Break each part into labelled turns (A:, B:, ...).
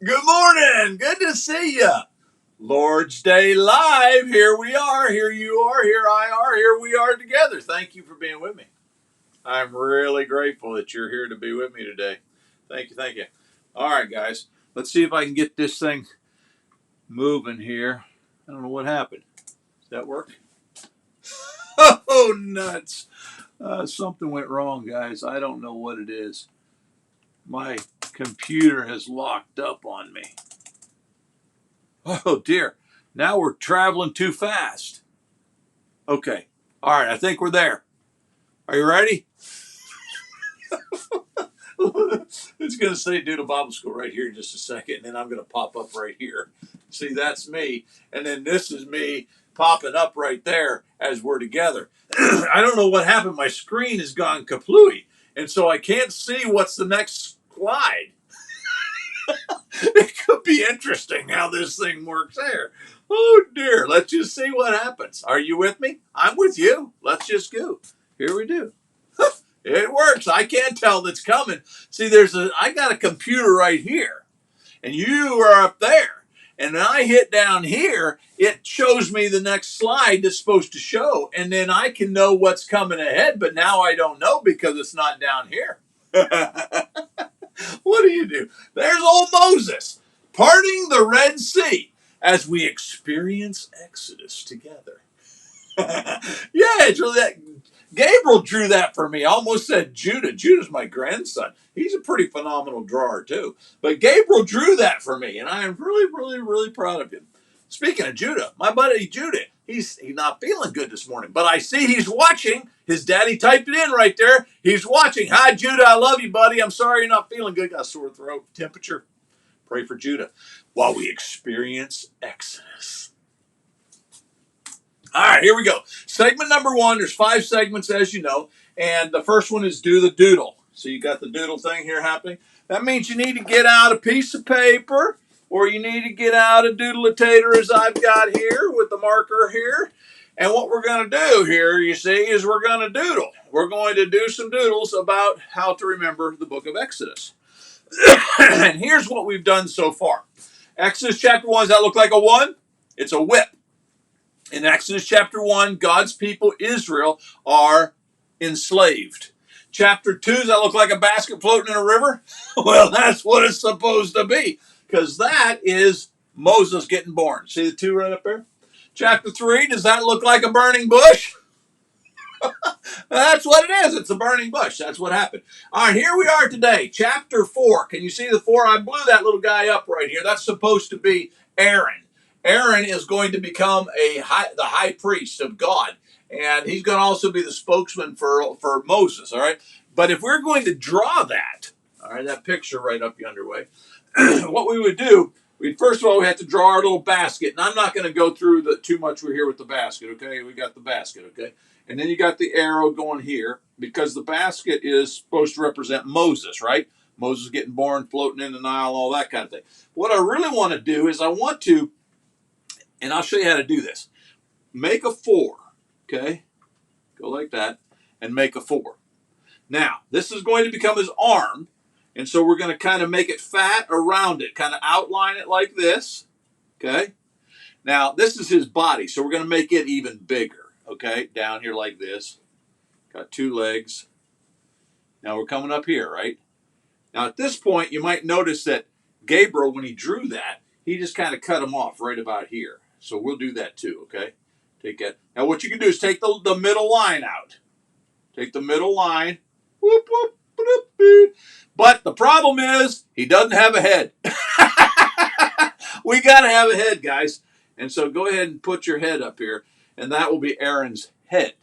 A: Good morning. Good to see you. Lord's Day Live. Here we are. Here you are. Here I are. Here we are together. Thank you for being with me. I'm really grateful that you're here to be with me today. Thank you. Thank you. All right, guys. Let's see if I can get this thing moving here. I don't know what happened. Does that work? Oh, nuts. Something went wrong, guys. I don't know what it is. My computer has locked up on me. Oh, dear. Now we're traveling too fast. Okay. All right. I think we're there. Are you ready? It's going to say Doodle Bible School right here in just a second, and then I'm going to pop up right here. See, that's me. And then this is me popping up right there as we're together. I don't know what happened. My screen has gone kaplooey, and so I can't see what's the next slide. It could be interesting how this thing works there. Oh, dear. Let's just see what happens. Are you with me? I'm with you. Let's just go. Here we do. It works. I can't tell that's coming. See, I got a computer right here, and you are up there. And when I hit down here, it shows me the next slide that's supposed to show, and then I can know what's coming ahead, but now I don't know because it's not down here. What do you do? There's old Moses parting the Red Sea as we experience Exodus together. Yeah, it's really that. Gabriel drew that for me. I almost said Judah. Judah's my grandson. He's a pretty phenomenal drawer, too. But Gabriel drew that for me, and I am really, really, really proud of him. Speaking of Judah, my buddy Judah, he's not feeling good this morning, but I see he's watching. His daddy typed it in right there. He's watching. Hi, Judah. I love you, buddy. I'm sorry you're not feeling good. Got a sore throat, temperature. Pray for Judah while we experience Exodus. All right, here we go. Segment number 1. There's 5 segments, as you know, and the first one is do the doodle. So you got the doodle thing here happening. That means you need to get out a piece of paper, or you need to get out a doodle-a-tater as I've got here with the marker here. And what we're going to do here, you see, is we're going to doodle. We're going to do some doodles about how to remember the book of Exodus. And here's what we've done so far. Exodus chapter 1, does that look like a 1? It's a whip. In Exodus chapter 1, God's people, Israel, are enslaved. Chapter 2, does that look like a basket floating in a river? Well, that's what it's supposed to be, because that is Moses getting born. See the 2 right up there? Chapter 3, does that look like a burning bush? That's what it is. It's a burning bush. That's what happened. All right, here we are today. Chapter 4. Can you see the 4? I blew that little guy up right here. That's supposed to be Aaron. Aaron is going to become the high priest of God, and he's going to also be the spokesman for Moses, all right? But if we're going to draw that, all right, that picture right up yonder way, what we would do, first of all, we have to draw our little basket, and I'm not going to go through too much we're here with the basket, okay? We got the basket, okay? And then you got the arrow going here, because the basket is supposed to represent Moses, right? Moses getting born, floating in the Nile, all that kind of thing. What I really want to do is and I'll show you how to do this. Make a 4, okay? Go like that, and make a 4. Now, this is going to become his arm, and so we're going to kind of make it fat around it, kind of outline it like this, okay? Now, this is his body, so we're going to make it even bigger, okay? Down here like this. Got 2 legs. Now we're coming up here, right? Now, at this point, you might notice that Gabriel, when he drew that, he just kind of cut him off right about here. So we'll do that too, okay? Take that. Now what you can do is take the middle line out. Take the middle line. Whoop, whoop, boop, boop. But the problem is, he doesn't have a head. We got to have a head, guys. And so go ahead and put your head up here, and that will be Aaron's head,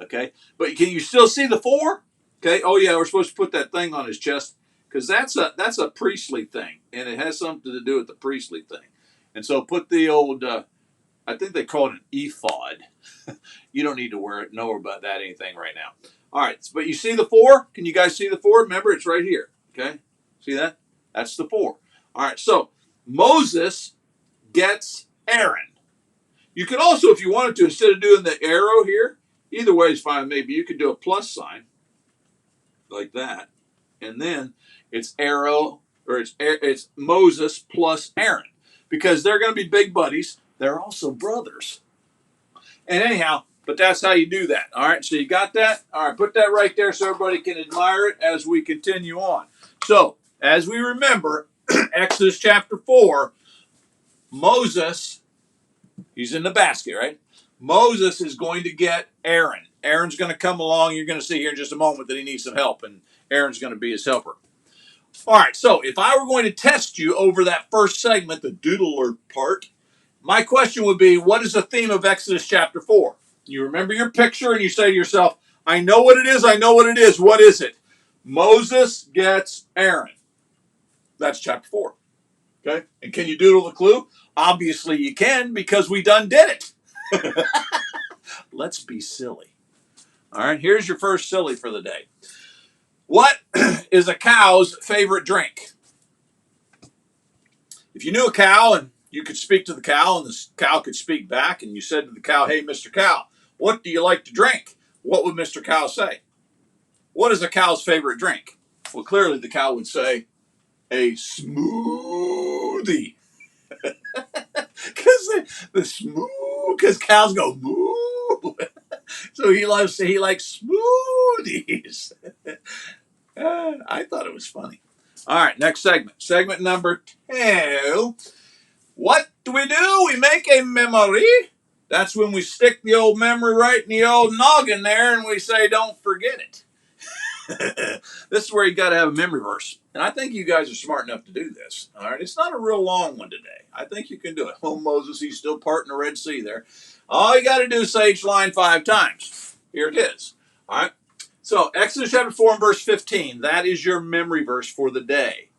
A: okay? But can you still see the 4? Okay, oh yeah, we're supposed to put that thing on his chest, because that's a priestly thing, and it has something to do with the priestly thing. And so put the old... I think they call it an ephod. You don't need to know about that anything right now. All right, but you see the 4? Can you guys see the 4? Remember, it's right here. Okay, see that? That's the 4. All right, so Moses gets Aaron. You could also, if you wanted to, instead of doing the arrow here, either way is fine. Maybe you could do a plus sign like that, and then it's arrow or it's Moses plus Aaron, because they're going to be big buddies. They're also brothers. And anyhow, but that's how you do that. All right, so you got that? All right, put that right there so everybody can admire it as we continue on. So, as we remember, Exodus chapter 4, Moses, he's in the basket, right? Moses is going to get Aaron. Aaron's going to come along. You're going to see here in just a moment that he needs some help, and Aaron's going to be his helper. All right, so if I were going to test you over that first segment, the doodler part, my question would be, what is the theme of Exodus chapter 4? You remember your picture and you say to yourself, I know what it is, I know what it is. What is it? Moses gets Aaron. That's chapter 4. Okay? And can you doodle the clue? Obviously you can, because we done did it. Let's be silly. All right, here's your first silly for the day. What is a cow's favorite drink? If you knew a cow and you could speak to the cow and the cow could speak back, and you said to the cow, hey, Mr. Cow, what do you like to drink? What would Mr. Cow say? What is a cow's favorite drink? Well, clearly the cow would say a smoothie. Because cows go moo. So he likes smoothies. I thought it was funny. All right, next segment. Segment number 2. What do? We make a memory. That's when we stick the old memory right in the old noggin there and we say, don't forget it. This is where you got to have a memory verse. And I think you guys are smart enough to do this. All right, it's not a real long one today. I think you can do it. Oh, Moses, he's still parting the Red Sea there. All you got to do is say each line 5 times. Here it is. All right. So Exodus chapter 4 and verse 15. That is your memory verse for the day.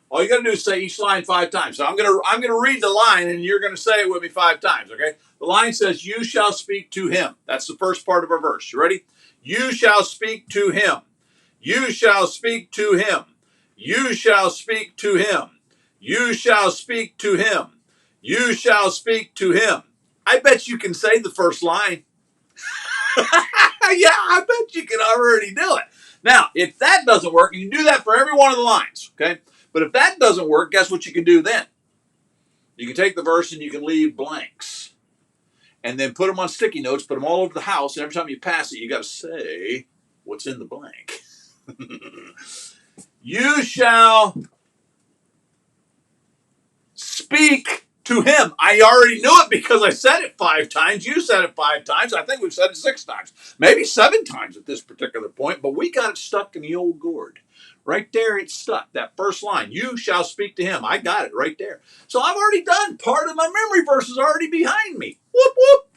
A: All you got to do is say each line 5 times. So I'm gonna read the line, and you're gonna say it with me 5 times. Okay. The line says, "You shall speak to him." That's the first part of our verse. You ready? You shall speak to him. You shall speak to him. You shall speak to him. You shall speak to him. You shall speak to him. I bet you can say the first line. Yeah, I bet you can already do it. Now, if that doesn't work, you can do that for every one of the lines, okay? But if that doesn't work, guess what you can do then? You can take the verse and you can leave blanks. And then put them on sticky notes, put them all over the house, and every time you pass it, you got to say what's in the blank. You shall speak to him. I already knew it because I said it 5 times. You said it 5 times. I think we've said it 6 times. Maybe 7 times at this particular point, but we got it stuck in the old gourd. Right there, it's stuck. That first line, you shall speak to him. I got it right there. So I've already done. Part of my memory verse is already behind me. Whoop, whoop.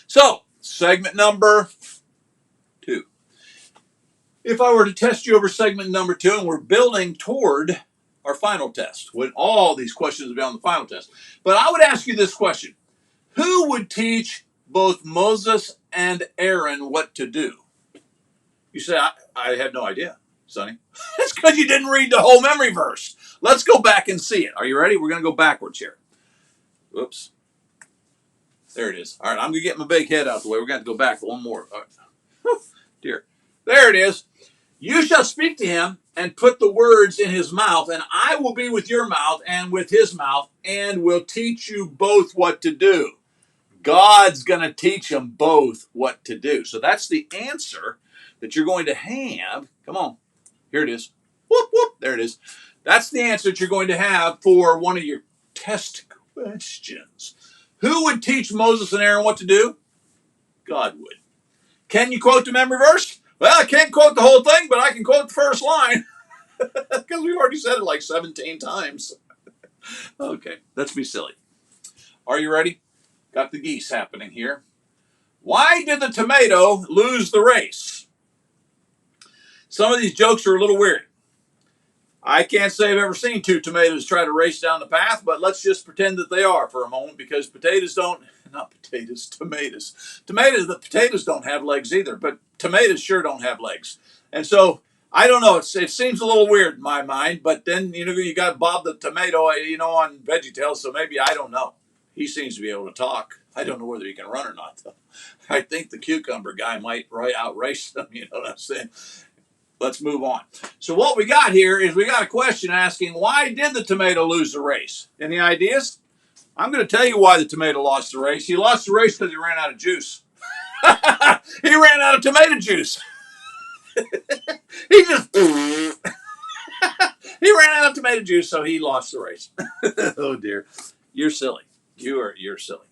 A: So, segment number 2. If I were to test you over segment number 2, and we're building toward our final test, when all these questions will be on the final test. But I would ask you this question. Who would teach both Moses and Aaron what to do? You say, I have no idea, Sonny. That's because you didn't read the whole memory verse. Let's go back and see it. Are you ready? We're going to go backwards here. Oops. There it is. All right, I'm going to get my big head out the way. We're going to go back one more. Oh, dear. There it is. You shall speak to him and put the words in his mouth, and I will be with your mouth and with his mouth, and will teach you both what to do. God's going to teach them both what to do. So that's the answer that you're going to have. Come on. Here it is. Whoop, whoop. There it is. That's the answer that you're going to have for one of your test questions. Who would teach Moses and Aaron what to do? God would. Can you quote the memory verse? Well, I can't quote the whole thing, but I can quote the first line. Because we've already said it like 17 times. Okay, let's be silly. Are you ready? Got the geese happening here. Why did the tomato lose the race? Some of these jokes are a little weird. I can't say I've ever seen 2 tomatoes try to race down the path, but let's just pretend that they are for a moment, because tomatoes, the potatoes don't have legs either, but tomatoes sure don't have legs. And so, I don't know, it seems a little weird in my mind, but then, you got Bob the tomato, on VeggieTales, so maybe, I don't know. He seems to be able to talk. I don't know whether he can run or not, though. I think the cucumber guy might outrace him, you know what I'm saying? let's move on. So what we got here is we got a question asking, why did the tomato lose the race? Any ideas? I'm going to tell you why the tomato lost the race. He lost the race because he ran out of juice. He ran out of tomato juice. He just he ran out of tomato juice, so he lost the race. Oh dear, you're silly. You're silly.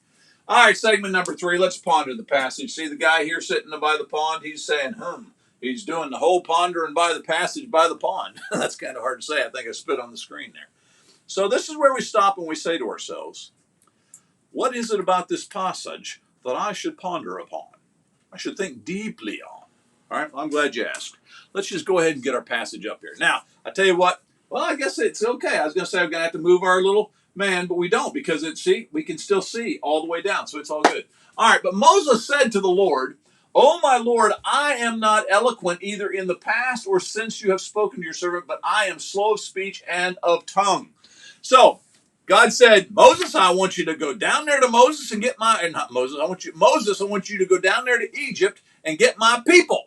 A: All right, segment number 3. Let's ponder the passage. See the guy here sitting by the pond. He's saying, He's doing the whole pondering by the passage by the pond. That's kind of hard to say. I think I spit on the screen there. So this is where we stop and we say to ourselves, what is it about this passage that I should ponder upon? I should think deeply on. All right, well, I'm glad you asked. Let's just go ahead and get our passage up here. Now, I tell you what, well, I guess it's okay. I was going to say I'm going to have to move our little man, but we don't because we can still see all the way down, so it's all good. All right, but Moses said to the Lord, "Oh, my Lord, I am not eloquent either in the past or since you have spoken to your servant, but I am slow of speech and of tongue." So, God said, Moses, I want you to go down there to Moses and get Moses, I want you to go down there to Egypt and get my people.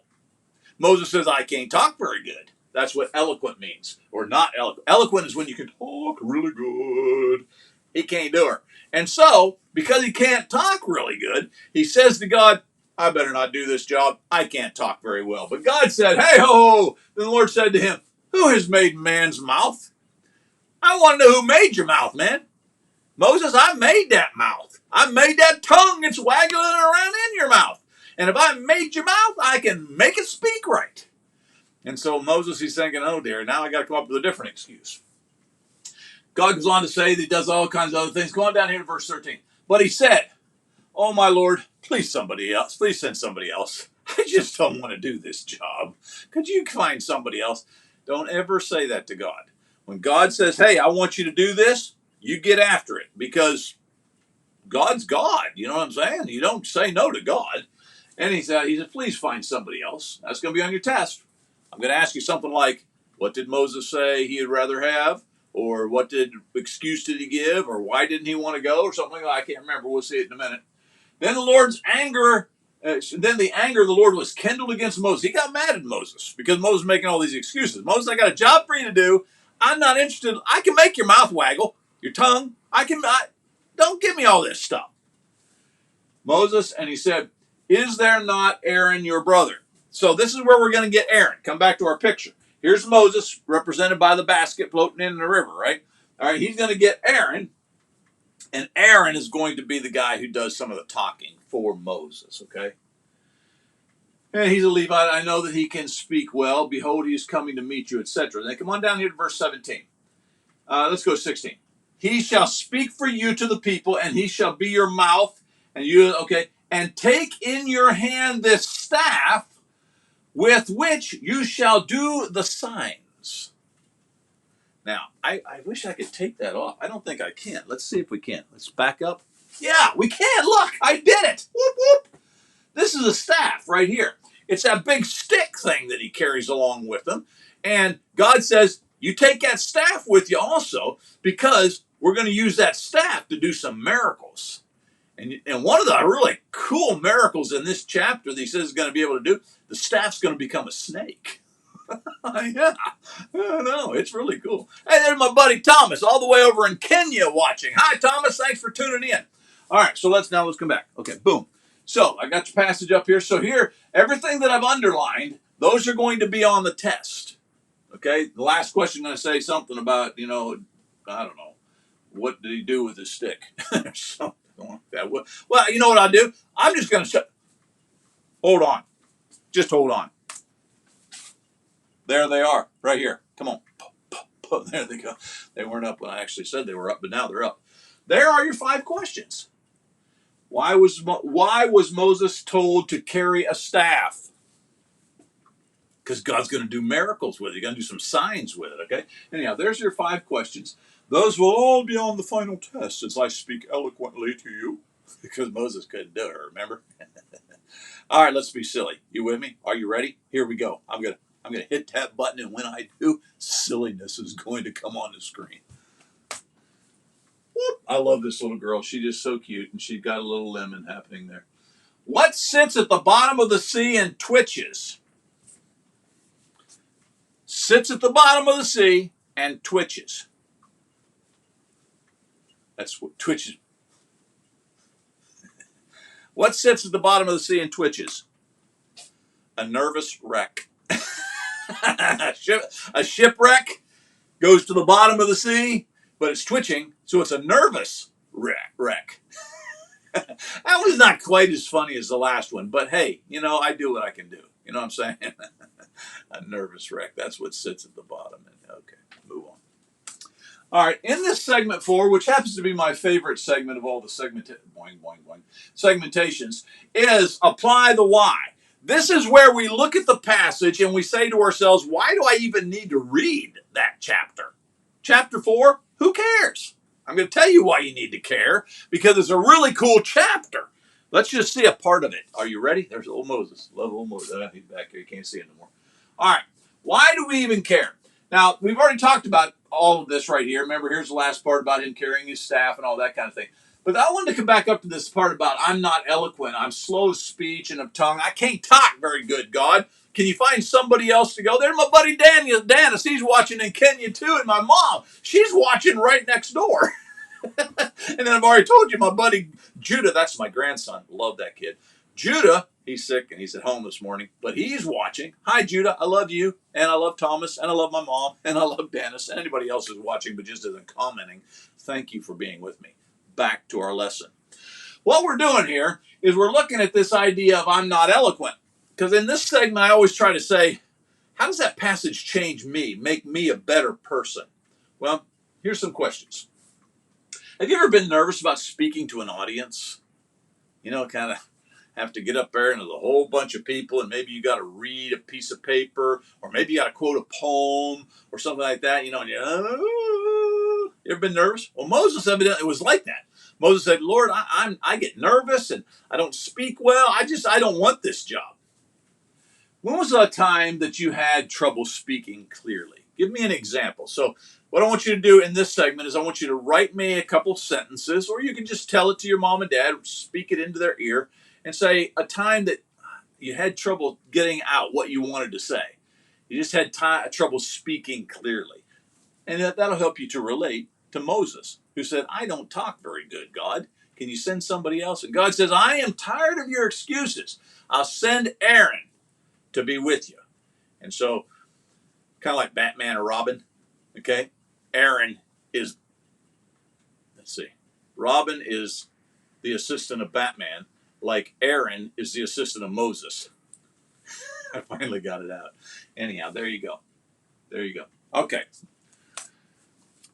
A: Moses says, I can't talk very good. That's what eloquent means, or not eloquent. Eloquent is when you can talk really good. He can't do it. And so, because he can't talk really good, he says to God, I better not do this job. I can't talk very well. But God said, hey ho. Then the Lord said to him, who has made man's mouth? I want to know who made your mouth, man. Moses, I made that mouth. I made that tongue that's waggling around in your mouth. And if I made your mouth, I can make it speak right. And so Moses, he's thinking, oh dear, now I got to come up with a different excuse. God goes on to say that he does all kinds of other things. Go on down here to verse 13. But he said, oh my Lord, please somebody else. Please send somebody else. I just don't want to do this job. Could you find somebody else? Don't ever say that to God. When God says, hey, I want you to do this, you get after it because God's God. You know what I'm saying? You don't say no to God. And he said, please find somebody else. That's going to be on your test. I'm going to ask you something like, what did Moses say he'd rather have? Or what excuse did he give? Or why didn't he want to go? Or something like that. I can't remember. We'll see it in a minute. Then the anger of the Lord was kindled against Moses. He got mad at Moses because Moses was making all these excuses. Moses, I got a job for you to do. I'm not interested. I can make your mouth waggle, your tongue. Don't give me all this stuff. Moses, and he said, is there not Aaron your brother? So this is where we're going to get Aaron. Come back to our picture. Here's Moses, represented by the basket floating in the river, right? All right, he's going to get Aaron, and Aaron is going to be the guy who does some of the talking for Moses, okay? And he's a Levite. I know that he can speak well. Behold, he is coming to meet you, etc. Then come on down here to verse 17. Let's go to 16. He shall speak for you to the people, and he shall be your mouth, and take in your hand this staff with which you shall do the signs. Now, I wish I could take that off. I don't think I can. Let's see if we can. Let's back up. Yeah, we can. Look, I did it. Whoop, whoop. This is a staff right here. It's that big stick thing that he carries along with him. And God says, you take that staff with you also because we're going to use that staff to do some miracles. And one of the really cool miracles in this chapter that he says is going to be able to do, the staff's going to become a snake. Yeah, I know, it's really cool. Hey, there's my buddy Thomas, all the way over in Kenya watching. Hi, Thomas, thanks for tuning in. All right, so let's come back. Okay, boom. So I got your passage up here. So here, everything that I've underlined, those are going to be on the test. Okay, the last question, I'm going to say something about, I don't know, what did he do with his stick? Something like that. Well, you know what I'll do? I'm just going to hold on. Just hold on. There they are, right here. Come on. There they go. They weren't up when I actually said they were up, but now they're up. There are your 5 questions. Why was Moses told to carry a staff? Because God's going to do miracles with it. He's going to do some signs with it, okay? Anyhow, there's your 5 questions. Those will all be on the final test as I speak eloquently to you. Because Moses couldn't do it, remember? All right, let's be silly. You with me? Are you ready? Here we go. I'm going to hit that button, and when I do, silliness is going to come on the screen. Whoop. I love this little girl. She's just so cute, and she's got a little lemon happening there. What sits at the bottom of the sea and twitches? sits at the bottom of the sea and twitches. That's what twitches. What sits at the bottom of the sea and twitches? A nervous wreck. A shipwreck goes to the bottom of the sea, but it's twitching, so it's a nervous wreck. That one's not quite as funny as the last one, but hey, I do what I can do. You know what I'm saying? A nervous wreck. That's what sits at the bottom. Okay, move on. All right, in this segment 4, which happens to be my favorite segment of all the segmentations, is apply the why. This is where we look at the passage and we say to ourselves, why do I even need to read that chapter? Chapter 4, who cares? I'm going to tell you why you need to care, because it's a really cool chapter. Let's just see a part of it. Are you ready? There's old Moses. Love old Moses. He's back here. You can't see him anymore. All right. Why do we even care? Now, we've already talked about all of this right here. Remember, here's the last part about him carrying his staff and all that kind of thing. But I wanted to come back up to this part about I'm not eloquent. I'm slow of speech and of tongue. I can't talk very good, God. Can you find somebody else to go? There's my buddy Dennis. He's watching in Kenya too. And my mom, she's watching right next door. And then I've already told you, my buddy Judah, that's my grandson. Love that kid. Judah, he's sick and he's at home this morning, but he's watching. Hi, Judah. I love you. And I love Thomas. And I love my mom. And I love Dennis. And anybody else who's watching but just isn't commenting. Thank you for being with me. Back to our lesson. What we're doing here is we're looking at this idea of I'm not eloquent. Because in this segment, I always try to say, how does that passage change me, make me a better person? Well, here's some questions. Have you ever been nervous about speaking to an audience? Kind of have to get up there and there's a whole bunch of people and maybe you got to read a piece of paper or maybe you got to quote a poem or something like that, and you ever been nervous? Well, Moses evidently was like that. Moses said, Lord, I get nervous and I don't speak well. I don't want this job. When was the time that you had trouble speaking clearly? Give me an example. So what I want you to do in this segment is I want you to write me a couple sentences, or you can just tell it to your mom and dad, speak it into their ear, and say a time that you had trouble getting out what you wanted to say. You just had trouble speaking clearly. And that'll help you to relate to Moses, who said, I don't talk very good, God. Can you send somebody else? And God says, I am tired of your excuses. I'll send Aaron to be with you. And so, kind of like Batman or Robin, okay? Aaron is, Robin is the assistant of Batman, like Aaron is the assistant of Moses. I finally got it out. Anyhow, there you go. Okay.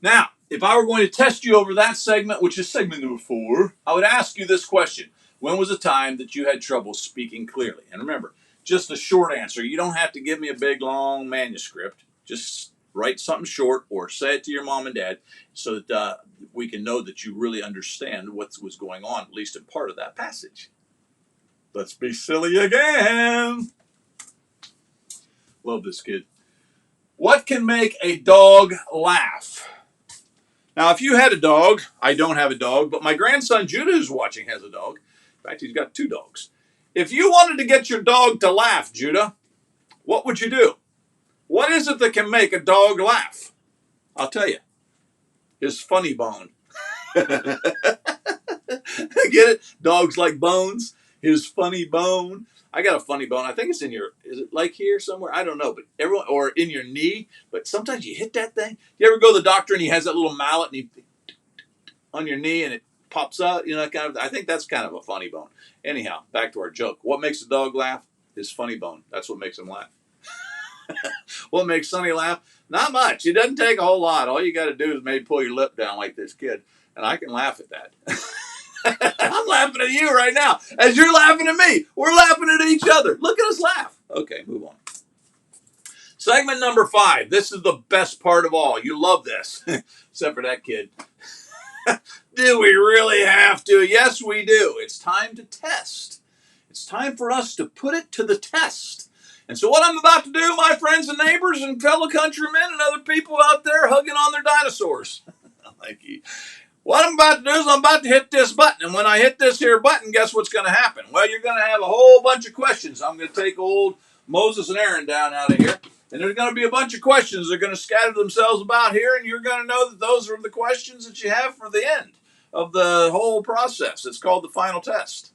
A: Now, if I were going to test you over that segment, which is segment number 4, I would ask you this question. When was a time that you had trouble speaking clearly? And remember, just a short answer. You don't have to give me a big, long manuscript. Just write something short or say it to your mom and dad so that we can know that you really understand what was going on, at least in part of that passage. Let's be silly again. Love this kid. What can make a dog laugh? Now, if you had a dog, I don't have a dog, but my grandson Judah, who's watching, has a dog. In fact, he's got 2 dogs. If you wanted to get your dog to laugh, Judah, what would you do? What is it that can make a dog laugh? I'll tell you. His funny bone. Get it? Dogs like bones. His funny bone. I got a funny bone. I think it's in your, is it like here somewhere? I don't know, but everyone, or in your knee. But sometimes you hit that thing. You ever go to the doctor and he has that little mallet and he on your knee and it pops out? I think that's kind of a funny bone. Anyhow, back to our joke. What makes a dog laugh? His funny bone. That's what makes him laugh. What makes Sonny laugh? Not much. It doesn't take a whole lot. All you got to do is maybe pull your lip down like this kid, and I can laugh at that. I'm laughing at you right now as you're laughing at me. We're laughing at each other. Look at us laugh. Okay, move on. Segment number 5. This is the best part of all. You love this, except for that kid. Do we really have to? Yes, we do. It's time to test. It's time for us to put it to the test. And so what I'm about to do, my friends and neighbors and fellow countrymen and other people out there hugging on their dinosaurs. Thank you. What I'm about to do is I'm about to hit this button. And when I hit this here button, guess what's going to happen? Well, you're going to have a whole bunch of questions. I'm going to take old Moses and Aaron down out of here. And there's going to be a bunch of questions that are going to scatter themselves about here, and you're going to know that those are the questions that you have for the end of the whole process. It's called the final test.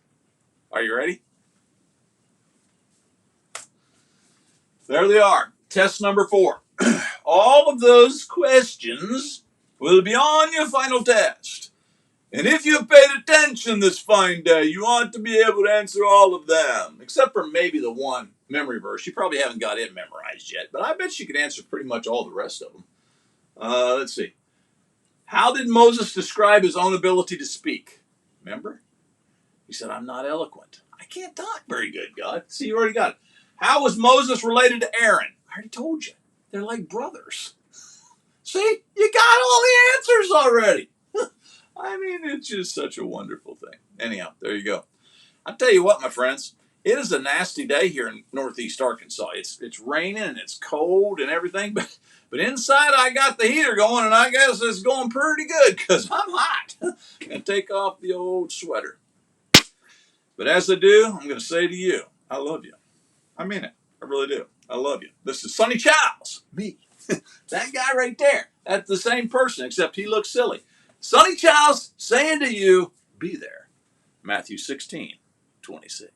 A: Are you ready? There they are. Test number 4. All of those questions will be on your final test. And if you've paid attention this fine day, you ought to be able to answer all of them, except for maybe the one memory verse. You probably haven't got it memorized yet, but I bet you could answer pretty much all the rest of them. Let's see. How did Moses describe his own ability to speak? Remember? He said, I'm not eloquent. I can't talk very good, God. See, you already got it. How was Moses related to Aaron? I already told you. They're like brothers. See, you got all the answers already. I mean, it's just such a wonderful thing. Anyhow, there you go. I'll tell you what, my friends. It is a nasty day here in northeast Arkansas. It's raining and it's cold and everything, but inside I got the heater going, and I guess it's going pretty good because I'm hot. And take off the old sweater. But as I do, I'm going to say to you, I love you. I mean it. I really do. I love you. This is Sonny Childs. Me. That guy right there. That's the same person, except he looks silly. Sonny Childs saying to you, be there. Matthew 16:26.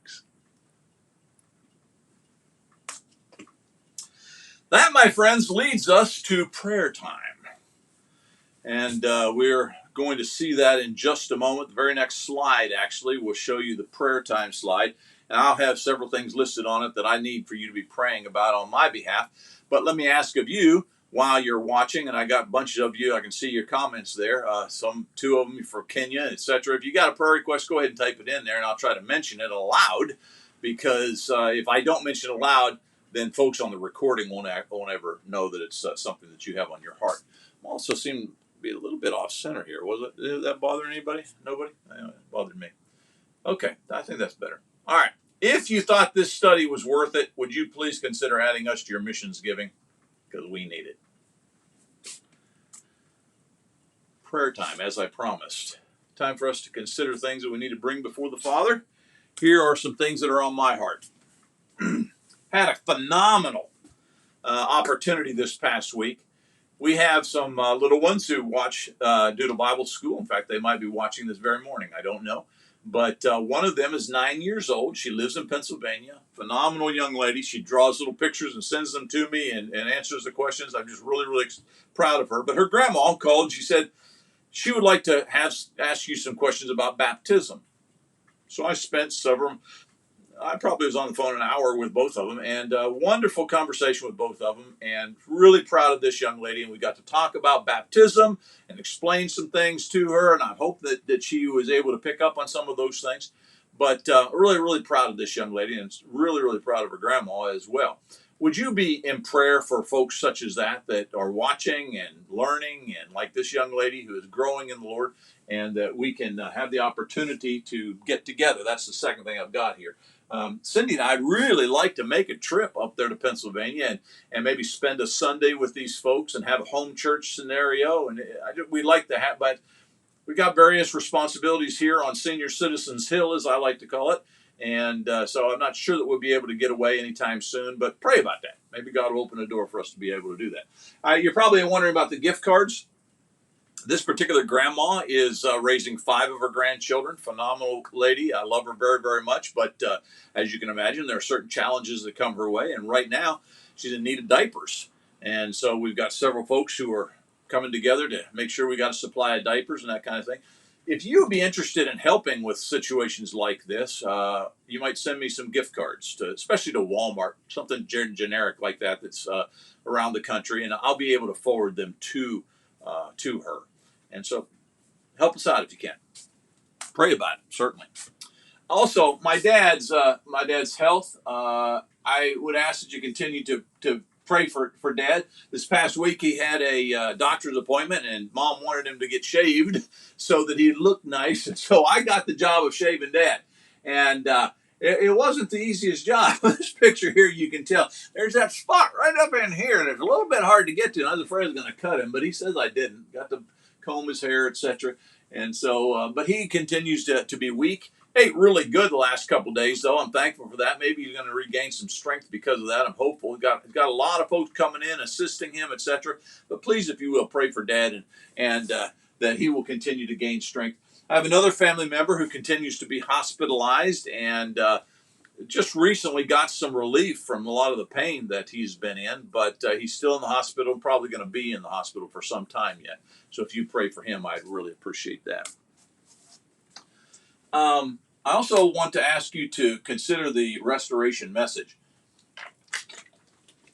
A: That, my friends, leads us to prayer time. And we're going to see that in just a moment. The very next slide, actually, will show you the prayer time slide. And I'll have several things listed on it that I need for you to be praying about on my behalf. But let me ask of you, while you're watching, and I got bunches of you, I can see your comments there, two of them for Kenya, etc. If you got a prayer request, go ahead and type it in there, and I'll try to mention it aloud, because if I don't mention it aloud, then folks on the recording won't ever know that it's something that you have on your heart. I also seem to be a little bit off center here. Did that bother anybody? Nobody? Anyway, it bothered me. Okay, I think that's better. All right. If you thought this study was worth it, would you please consider adding us to your missions giving? Because we need it. Prayer time, as I promised. Time for us to consider things that we need to bring before the Father. Here are some things that are on my heart. Had a phenomenal opportunity this past week. We have some little ones who watch Doodle Bible School. In fact, they might be watching this very morning. I don't know. But one of them is 9 years old. She lives in Pennsylvania. Phenomenal young lady. She draws little pictures and sends them to me and answers the questions. I'm just really, really proud of her. But her grandma called. She said she would like to ask you some questions about baptism. So I spent I probably was on the phone an hour with both of them, and a wonderful conversation with both of them, and really proud of this young lady. And we got to talk about baptism and explain some things to her, and I hope that she was able to pick up on some of those things. But really, really proud of this young lady, and really, really proud of her grandma as well. Would you be in prayer for folks such as that are watching and learning, and like this young lady who is growing in the Lord, and that we can have the opportunity to get together? That's the second thing I've got here. Cindy and I'd really like to make a trip up there to Pennsylvania and maybe spend a Sunday with these folks and have a home church scenario. And we'd like to have, but we got various responsibilities here on Senior Citizens Hill, as I like to call it. And so I'm not sure that we'll be able to get away anytime soon, but pray about that. Maybe God will open a door for us to be able to do that. You're probably wondering about the gift cards. This particular grandma is raising 5 of her grandchildren. Phenomenal lady. I love her very, very much. But as you can imagine, there are certain challenges that come her way. And right now, she's in need of diapers. And so we've got several folks who are coming together to make sure we got a supply of diapers and that kind of thing. If you would be interested in helping with situations like this, you might send me some gift cards, especially to Walmart, something generic like that that's around the country. And I'll be able to forward them to her. And so help us out if you can. Pray about it, certainly. Also, my dad's health. I would ask that you continue to pray for Dad. This past week he had a doctor's appointment, and Mom wanted him to get shaved so that he'd look nice. And so I got the job of shaving Dad. And it wasn't the easiest job. This picture here, you can tell there's that spot right up in here, and it's a little bit hard to get to. I was afraid I was going to cut him, but he says I didn't. Got to comb his hair, etc. And so, but he continues to be weak. ate really good the last couple of days, though. I'm thankful for that. Maybe he's going to regain some strength because of that. I'm hopeful. He's got a lot of folks coming in, assisting him, etc. But please, if you will, pray for Dad and that he will continue to gain strength. I have another family member who continues to be hospitalized and just recently got some relief from a lot of the pain that he's been in, but he's still in the hospital, probably going to be in the hospital for some time yet. So if you pray for him, I'd really appreciate that. I also want to ask you to consider the restoration message.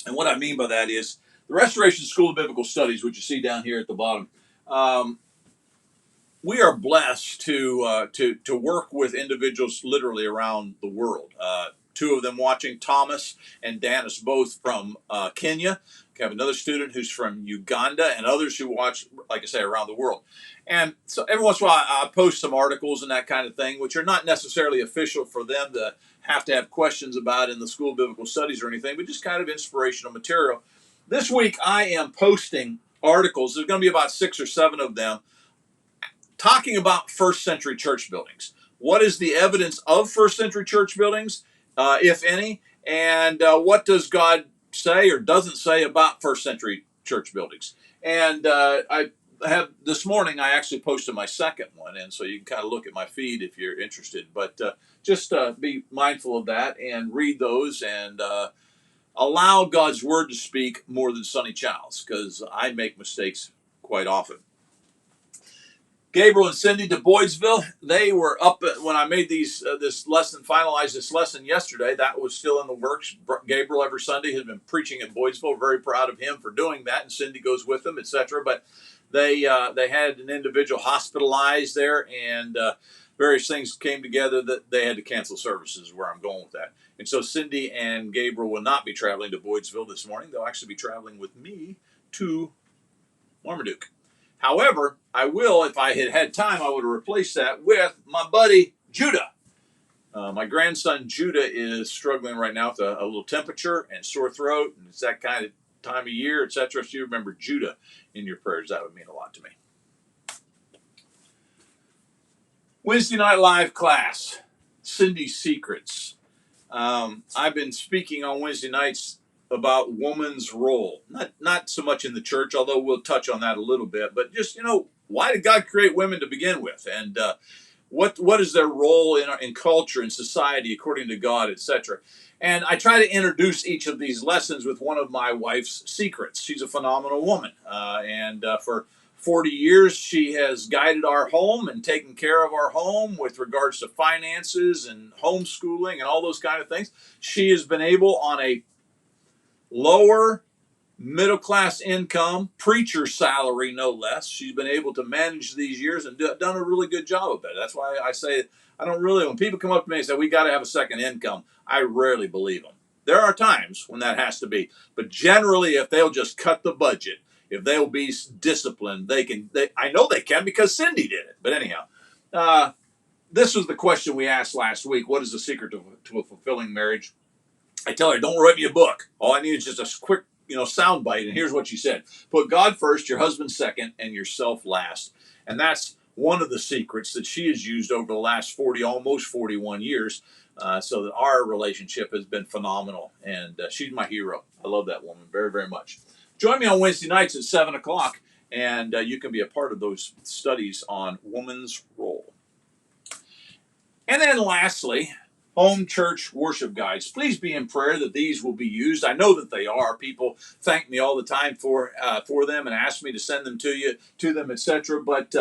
A: And what I mean by that is the Restoration School of Biblical Studies, which you see down here at the bottom. We are blessed to work with individuals literally around the world. Two of them watching, Thomas and Danis, both from Kenya. We have another student who's from Uganda, and others who watch, like I say, around the world. And so every once in a while, I post some articles and that kind of thing, which are not necessarily official for them to have questions about in the School of Biblical Studies or anything, but just kind of inspirational material. This week, I am posting articles. There's going to be about 6 or 7 of them talking about first century church buildings. What is the evidence of first century church buildings, if any? And what does God say or doesn't say about first century church buildings? And I have this morning, I actually posted my second one. And so you can kind of look at my feed if you're interested. But just be mindful of that and read those and allow God's word to speak more than Sonny Childs, because I make mistakes quite often. Gabriel and Cindy to Boydsville. They were up when I made finalized this lesson yesterday. That was still in the works. Gabriel every Sunday has been preaching at Boydsville. Very proud of him for doing that, and Cindy goes with him, etc. But they had an individual hospitalized there, and various things came together that they had to cancel services. Where I'm going with that, and so Cindy and Gabriel will not be traveling to Boydsville this morning. They'll actually be traveling with me to Marmaduke. However, I will, if I had had time, I would have replaced that with my buddy Judah. My grandson Judah is struggling right now with a little temperature and sore throat, and it's that kind of time of year, etc. So you remember Judah in your prayers. That would mean a lot to me. Wednesday night live class, Cindy's Secrets. I've been speaking on Wednesday nights about woman's role, not so much in the church, although we'll touch on that a little bit, but just, why did God create women to begin with, and what is their role in culture and society according to God, etc. And I try to introduce each of these lessons with one of my wife's secrets. She's a phenomenal woman, and for 40 years she has guided our home and taken care of our home with regards to finances and homeschooling and all those kind of things. She has been able, on a lower middle class income, preacher salary no less, she's been able to manage these years and done a really good job of it. That's why I say I don't really, when people come up to me and say we got to have a second income, I rarely believe them. There are times when that has to be, but generally, if they'll just cut the budget, if they'll be disciplined, they can. I know they can, because Cindy did it. But anyhow, this was the question we asked last week: what is the secret to a fulfilling marriage? I tell her, don't write me a book. All I need is just a quick, sound bite. And here's what she said: put God first, your husband second, and yourself last. And that's one of the secrets that she has used over the last almost 41 years, so that our relationship has been phenomenal. And she's my hero. I love that woman very, very much. Join me on Wednesday nights at 7 o'clock, and you can be a part of those studies on woman's role. And then lastly, home church worship guides. Please be in prayer that these will be used. I know that they are. People thank me all the time for them and ask me to send them to them, etc. But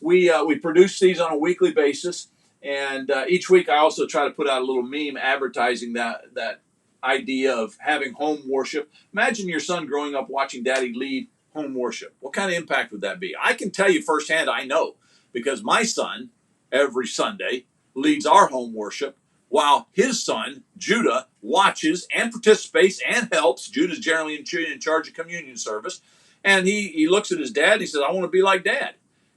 A: we produce these on a weekly basis, and each week I also try to put out a little meme advertising that idea of having home worship. Imagine your son growing up watching Daddy lead home worship. What kind of impact would that be? I can tell you firsthand, I know, because my son every Sunday leads our home worship, while his son, Judah, watches and participates and helps. Judah's generally in charge of communion service. And he looks at his dad, he says, I want to be like Dad.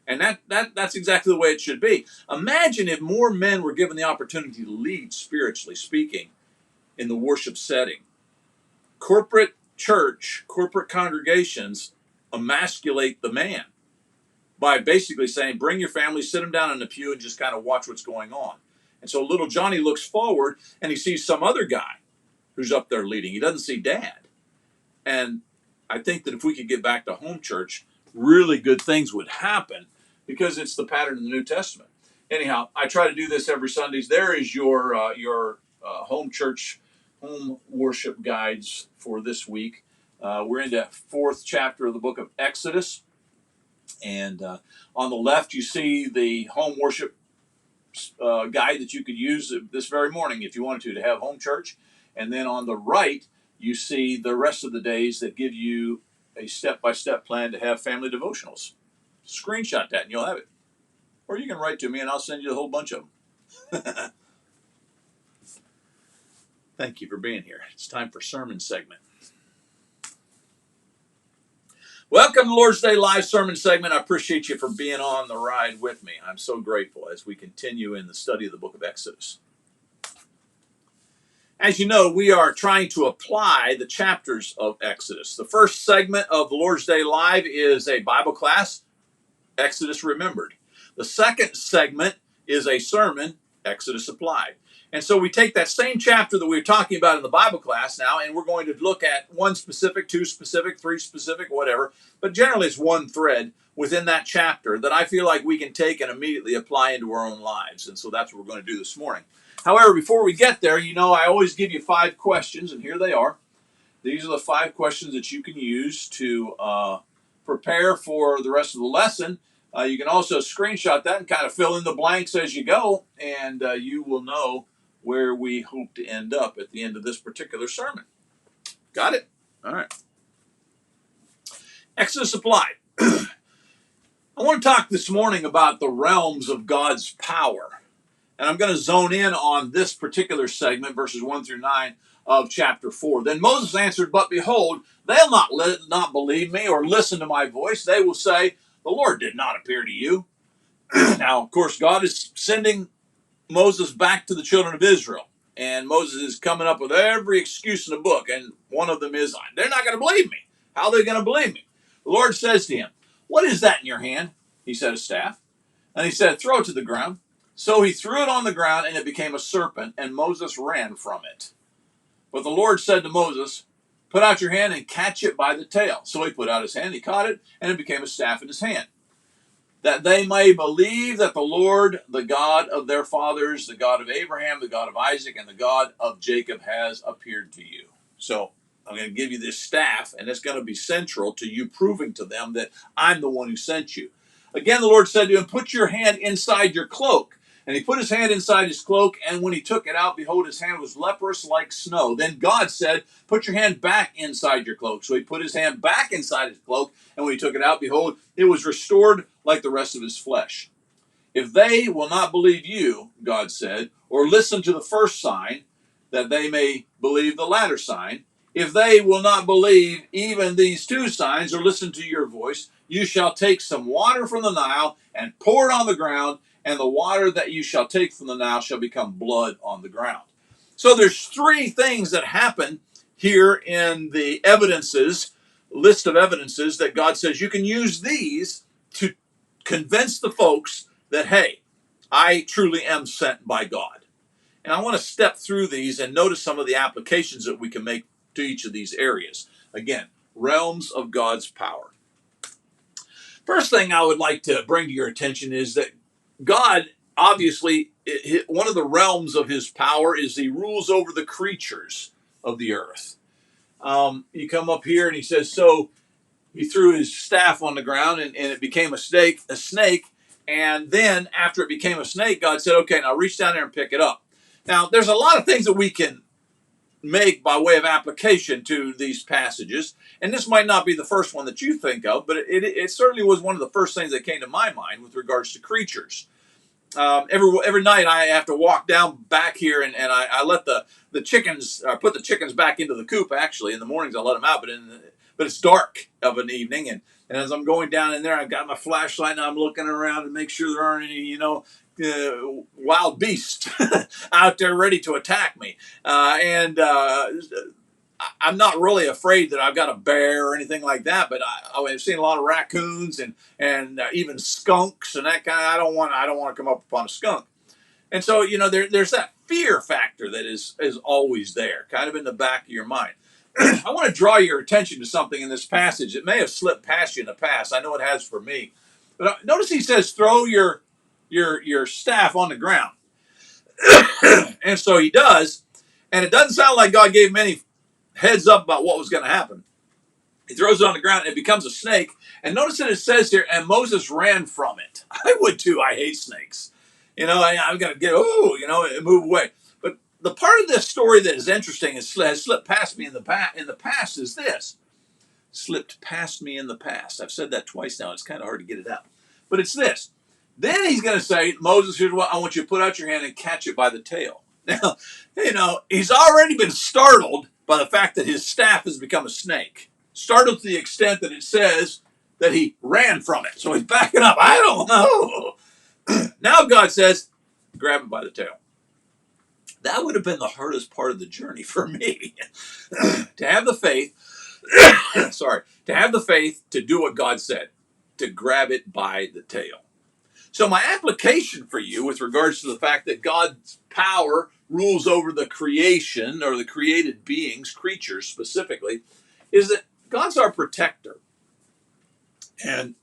A: And that's exactly the way it should be. Imagine if more men were given the opportunity to lead, spiritually speaking, in the worship setting. Corporate church, corporate congregations emasculate the man by basically saying, bring your family, sit them down in the pew, and just kind of watch what's going on. And so little Johnny looks forward and he sees some other guy who's up there leading. He doesn't see Dad. And I think that if we could get back to home church, really good things would happen because it's the pattern in the New Testament. Anyhow, I try to do this every Sundays. There is your home church, home worship guides for this week. We're in the 4th chapter of the book of Exodus. And on the left, you see the home worship guide that you could use this very morning if you wanted to have home church. And then on the right, you see the rest of the days that give you a step-by-step plan to have family devotionals. Screenshot that and you'll have it. Or you can write to me and I'll send you a whole bunch of them. Thank you for being here. It's time for sermon segment. Welcome to Lord's Day Live Sermon segment. I appreciate you for being on the ride with me. I'm so grateful as we continue in the study of the book of Exodus. As you know, we are trying to apply the chapters of Exodus. The first segment of the Lord's Day Live is a Bible class, Exodus Remembered. The second segment is a sermon, Exodus Applied. And so we take that same chapter that we were talking about in the Bible class now, and we're going to look at one specific, two specific, three specific, whatever. But generally it's one thread within that chapter that I feel like we can take and immediately apply into our own lives. And so that's what we're going to do this morning. However, before we get there, you know, I always give you 5 questions, and here they are. These are the 5 questions that you can use to prepare for the rest of the lesson. You can also screenshot that and kind of fill in the blanks as you go, and you will know where we hope to end up at the end of this particular sermon. Got it? All right. Exodus Applied. I want to talk this morning about the realms of God's power. And I'm going to zone in on this particular segment, verses 1 through 9 of chapter 4. Then Moses answered, "But behold, they'll not believe me or listen to my voice. They will say, 'The Lord did not appear to you.'" Now, of course, God is sending Moses back to the children of Israel. And Moses is coming up with every excuse in the book. And one of them is, they're not going to believe me. How are they going to believe me? The Lord says to him, "What is that in your hand?" He said, "A staff." And he said, "Throw it to the ground." So he threw it on the ground, and it became a serpent, and Moses ran from it. But the Lord said to Moses, "Put out your hand and catch it by the tail." So he put out his hand, he caught it, and it became a staff in his hand. "That they may believe that the Lord, the God of their fathers, the God of Abraham, the God of Isaac, and the God of Jacob has appeared to you." So I'm going to give you this staff, and it's going to be central to you proving to them that I'm the one who sent you. Again, the Lord said to him, "Put your hand inside your cloak." And he put his hand inside his cloak, and when he took it out, behold, his hand was leprous like snow. Then God said, "Put your hand back inside your cloak." So he put his hand back inside his cloak, and when he took it out, behold, it was restored like the rest of his flesh. "If they will not believe you," God said, "or listen to the first sign, that they may believe the latter sign, if they will not believe even these 2 signs or listen to your voice, you shall take some water from the Nile and pour it on the ground, and the water that you shall take from the Nile shall become blood on the ground." So there's 3 things that happen here in the list of evidences that God says you can use these to convince the folks that, hey, I truly am sent by God. And I want to step through these and notice some of the applications that we can make to each of these areas. Again, realms of God's power. First thing I would like to bring to your attention is that God, obviously, one of the realms of his power is he rules over the creatures of the earth. You come up here and he says, so he threw his staff on the ground and it became a snake. And then after it became a snake, God said, "Okay, now reach down there and pick it up." Now, there's a lot of things that we can make by way of application to these passages. And this might not be the first one that you think of, but it certainly was one of the first things that came to my mind with regards to creatures. Every night I have to walk down back here and I let the chickens, put the chickens back into the coop. Actually, in the mornings I let them out, but it's dark of an evening, and as I'm going down in there, I've got my flashlight and I'm looking around to make sure there aren't any, wild beasts out there ready to attack me. I'm not really afraid that I've got a bear or anything like that, but I've seen a lot of raccoons and even skunks and that kind of. I don't want to come up upon a skunk. And so, there's that fear factor that is always there, kind of in the back of your mind. I want to draw your attention to something in this passage. It may have slipped past you in the past. I know it has for me. But notice he says, throw your staff on the ground. And so he does. And it doesn't sound like God gave him any heads up about what was going to happen. He throws it on the ground and it becomes a snake. And notice that it says here, and Moses ran from it. I would too. I hate snakes. I'm going to and move away. But the part of this story that is interesting has slipped past me in the past is this. Slipped past me in the past. I've said that twice now. It's kind of hard to get it out. But it's this. Then he's going to say, Moses, here's what I want you to put out your hand and catch it by the tail. Now, he's already been startled by the fact that his staff has become a snake. Startled to the extent that it says that he ran from it. So he's backing up. I don't know. Now God says, grab it by the tail. That would have been the hardest part of the journey for me. To have the faith, to have the faith to do what God said, to grab it by the tail. So my application for you with regards to the fact that God's power rules over the creation or the created beings, creatures specifically, is that God's our protector. And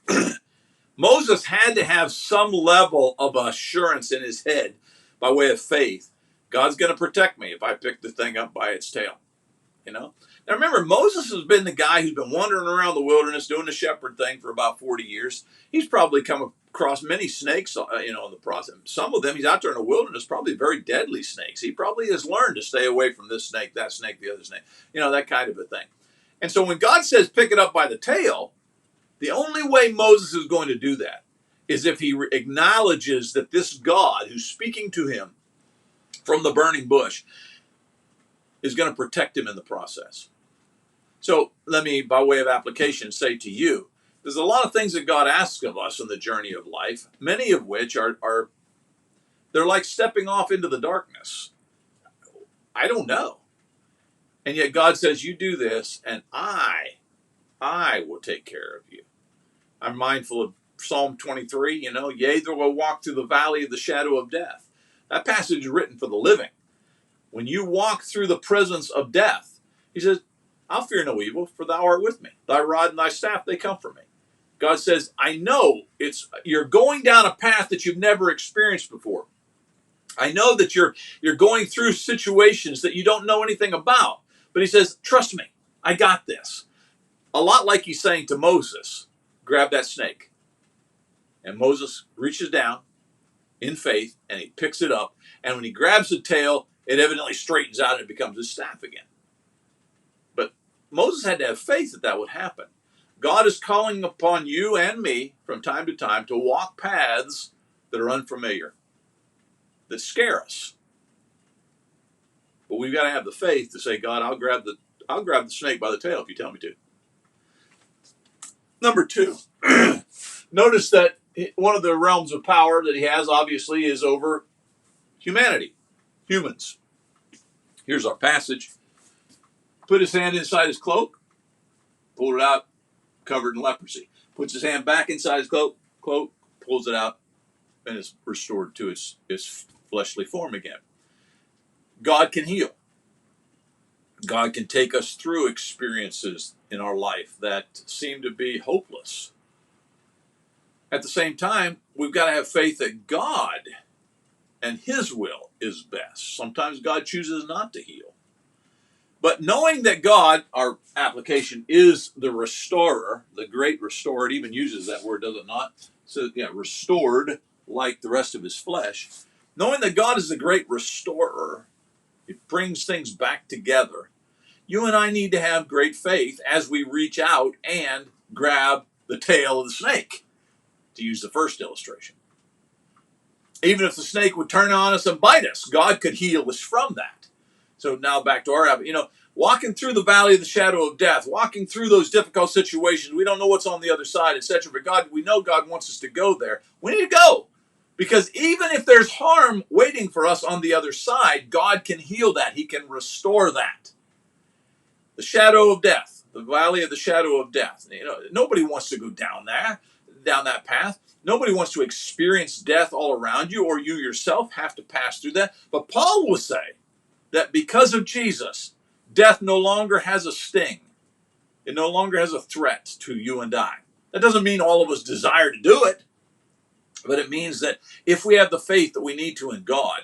A: Moses had to have some level of assurance in his head by way of faith. God's going to protect me if I pick the thing up by its tail. Now remember, Moses has been the guy who's been wandering around the wilderness doing the shepherd thing for about 40 years. He's probably come across many snakes, in the process. Some of them, he's out there in the wilderness, probably very deadly snakes. He probably has learned to stay away from this snake, that snake, the other snake, that kind of a thing. And so when God says pick it up by the tail, the only way Moses is going to do that is if he acknowledges that this God who's speaking to him from the burning bush is going to protect him in the process. So let me, by way of application, say to you, there's a lot of things that God asks of us in the journey of life, many of which are they're like stepping off into the darkness. I don't know. And yet God says, you do this, and I will take care of you. I'm mindful of Psalm 23, yea, though I walk through the valley of the shadow of death. That passage is written for the living. When you walk through the presence of death, he says, I'll fear no evil, for thou art with me. Thy rod and thy staff, they comfort me. God says, I know you're going down a path that you've never experienced before. I know that you're going through situations that you don't know anything about. But he says, trust me, I got this. A lot like he's saying to Moses, grab that snake. And Moses reaches down in faith and he picks it up. And when he grabs the tail, it evidently straightens out and it becomes his staff again. But Moses had to have faith that that would happen. God is calling upon you and me from time to time to walk paths that are unfamiliar, that scare us. But we've got to have the faith to say, God, I'll grab the snake by the tail if you tell me to. Number two, notice that one of the realms of power that he has, obviously, is over humanity, humans. Here's our passage. Put his hand inside his cloak, pulled it out, covered in leprosy. Puts his hand back inside his cloak, pulls it out, and is restored to its fleshly form again. God can heal. God can take us through experiences in our life that seem to be hopeless. At the same time, we've got to have faith that God and his will is best. Sometimes God chooses not to heal. But knowing that God, our application, is the restorer, the great restorer, it even uses that word, does it not? So, restored like the rest of his flesh. Knowing that God is the great restorer, it brings things back together. You and I need to have great faith as we reach out and grab the tail of the snake, to use the first illustration. Even if the snake would turn on us and bite us, God could heal us from that. So now back to our, walking through the valley of the shadow of death, walking through those difficult situations, we don't know what's on the other side, etc. But God, we know God wants us to go there. We need to go. Because even if there's harm waiting for us on the other side, God can heal that. He can restore that. The shadow of death, the valley of the shadow of death. Nobody wants to go down that path. Nobody wants to experience death all around you, or you yourself have to pass through that. But Paul will say that because of Jesus, death no longer has a sting. It no longer has a threat to you and I. That doesn't mean all of us desire to do it, but it means that if we have the faith that we need to in God,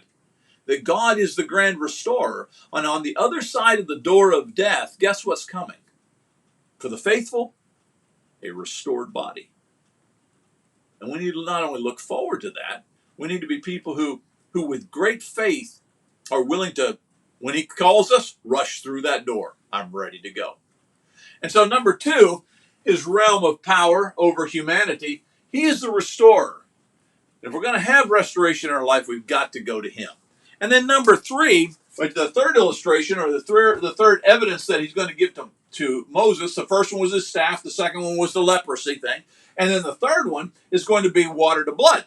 A: that God is the grand restorer, and on the other side of the door of death, guess what's coming? For the faithful, a restored body. And we need to not only look forward to that, we need to be people who with great faith are willing to, when he calls us, rush through that door. I'm ready to go. And so number 2, his realm of power over humanity. He is the restorer. And if we're going to have restoration in our life, we've got to go to him. And then number 3, like the third illustration, or the third evidence that he's going to give to Moses. The first one was his staff. The second one was the leprosy thing. And then the third one is going to be water to blood.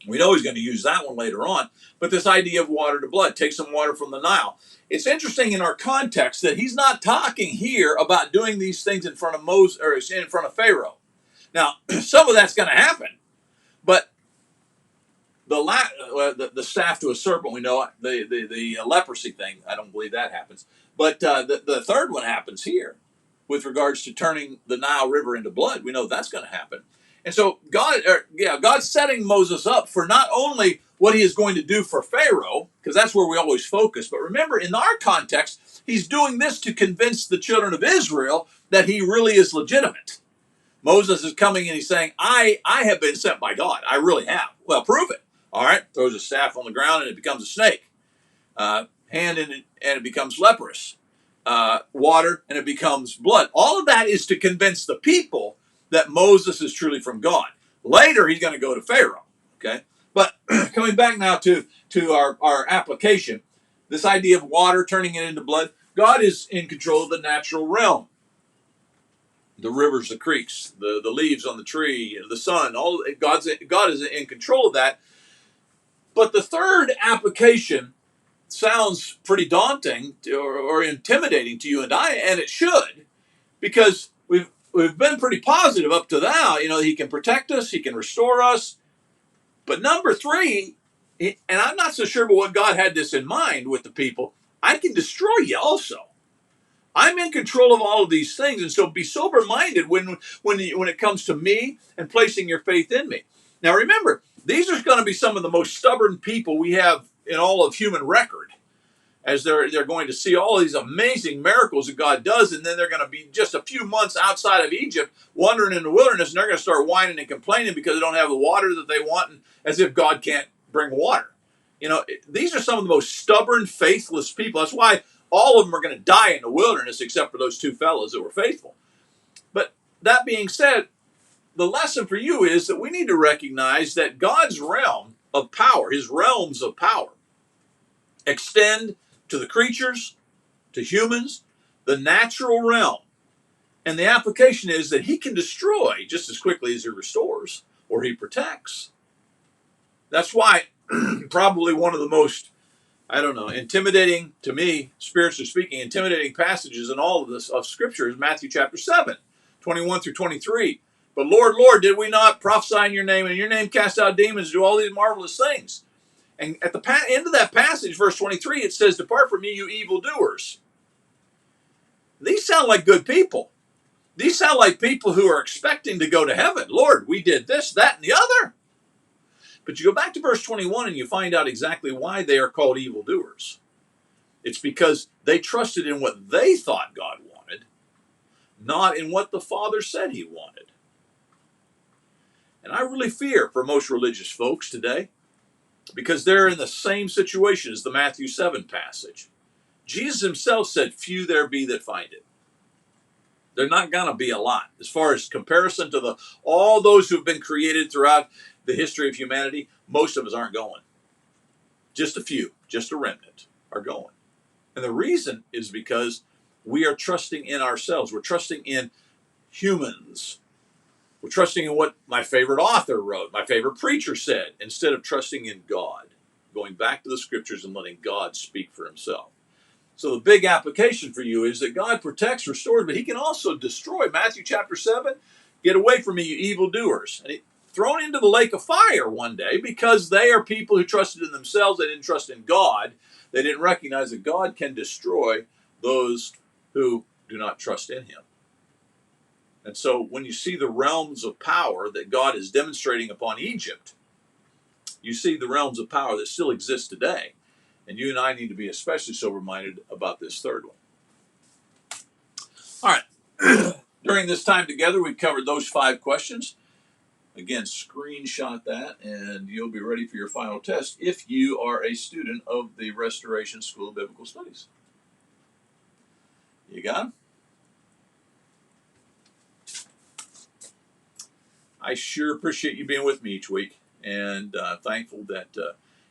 A: We know he's going to use that one later on. But this idea of water to blood, take some water from the Nile. It's interesting in our context that he's not talking here about doing these things in front of Moses or in front of Pharaoh. Now, some of that's going to happen, but the staff to a serpent, we know the leprosy thing. I don't believe that happens, but the third one happens here, with regards to turning the Nile River into blood. We know that's going to happen. And so God's setting Moses up for not only what he is going to do for Pharaoh, because that's where we always focus, but remember, in our context, he's doing this to convince the children of Israel that he really is legitimate. Moses is coming and he's saying, I have been sent by God. I really have. Well, prove it. All right, throws a staff on the ground and it becomes a snake. Hand in it and it becomes leprous. Water and it becomes blood. All of that is to convince the people that Moses is truly from God. Later, he's going to go to Pharaoh. Okay, but coming back now to our application, this idea of water turning it into blood, God is in control of the natural realm. The rivers, the creeks, the leaves on the tree, the sun, God is in control of that. But the third application sounds pretty daunting or intimidating to you and I, and it should, because we've been pretty positive up to now. You know, he can protect us, he can restore us. But number 3, and I'm not so sure about what God had this in mind with the people, I can destroy you also. I'm in control of all of these things, and so be sober-minded when it comes to me and placing your faith in me. Now remember, these are going to be some of the most stubborn people we have in all of human record, as they're going to see all of these amazing miracles that God does, and then they're going to be just a few months outside of Egypt, wandering in the wilderness, and they're going to start whining and complaining because they don't have the water that they want, and as if God can't bring water. You know, these are some of the most stubborn, faithless people. That's why all of them are going to die in the wilderness, except for those 2 fellows that were faithful. But that being said, the lesson for you is that we need to recognize that God's realm of power, his realms of power, extend to the creatures, to humans, the natural realm. And the application is that he can destroy just as quickly as he restores or he protects. That's why probably one of the most, intimidating to me, spiritually speaking, intimidating passages in all of this of Scripture is Matthew chapter 7, 21 through 23. But Lord, Lord, did we not prophesy in your name, and in your name cast out demons, do all these marvelous things? And at the end of that passage, verse 23, it says, depart from me, you evildoers. These sound like good people. These sound like people who are expecting to go to heaven. Lord, we did this, that, and the other. But you go back to verse 21 and you find out exactly why they are called evildoers. It's because they trusted in what they thought God wanted, not in what the Father said he wanted. And I really fear for most religious folks today, because they're in the same situation as the Matthew 7 passage. Jesus himself said, few there be that find it. They're not going to be a lot. As far as comparison to all those who have been created throughout the history of humanity, most of us aren't going. Just a few, just a remnant are going. And the reason is because we are trusting in ourselves. We're trusting in humans. We're trusting in what my favorite author wrote, my favorite preacher said, instead of trusting in God, going back to the Scriptures and letting God speak for himself. So the big application for you is that God protects, restores, but he can also destroy. Matthew chapter 7, get away from me, you evildoers. thrown into the lake of fire one day because they are people who trusted in themselves. They didn't trust in God. They didn't recognize that God can destroy those who do not trust in him. And so when you see the realms of power that God is demonstrating upon Egypt, you see the realms of power that still exist today. And you and I need to be especially sober-minded about this third one. All right. During this time together, we've covered those 5 questions. Again, screenshot that, and you'll be ready for your final test if you are a student of the Restoration School of Biblical Studies. You got them? I sure appreciate you being with me each week, and thankful that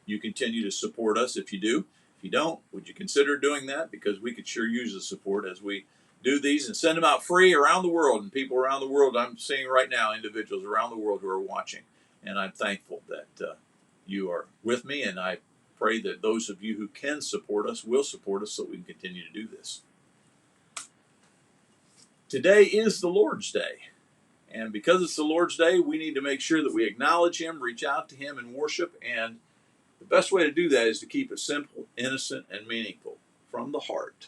A: you continue to support us. If you do, if you don't, would you consider doing that? Because we could sure use the support as we do these and send them out free around the world. And people around the world, I'm seeing right now, individuals around the world who are watching, and I'm thankful that you are with me, and I pray that those of you who can support us will support us so we can continue to do this. Today is the Lord's Day. And because it's the Lord's Day, we need to make sure that we acknowledge him, reach out to him in worship. And the best way to do that is to keep it simple, innocent, and meaningful from the heart.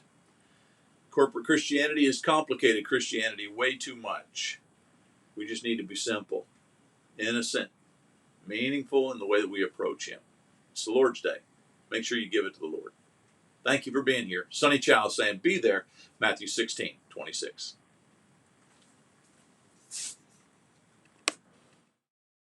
A: Corporate Christianity is complicated Christianity way too much. We just need to be simple, innocent, meaningful in the way that we approach him. It's the Lord's Day. Make sure you give it to the Lord. Thank you for being here. Sonny Chow saying, be there, Matthew 16:26.